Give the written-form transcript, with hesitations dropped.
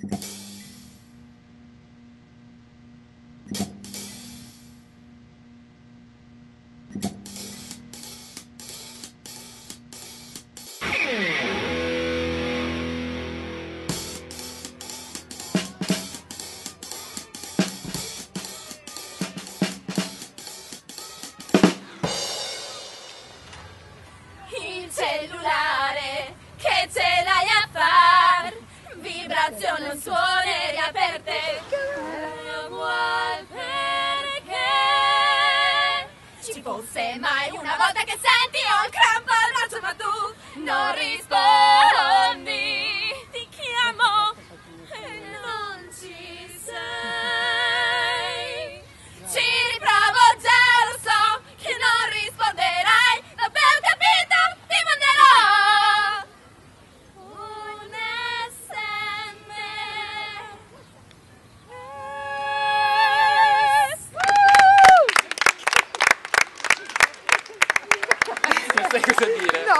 Il cellulare che ce l'hai a far, vibrazione, suonerie aperte, vuol perché ci fosse mai una volta che senti ho il crampo al braccio ma tu non rispondi, ti chiamo e non ci sei, ci riprovo già, lo so che non risponderai, l'abbiamo capito, ti manderò un SMS. Non sai cosa dire. No.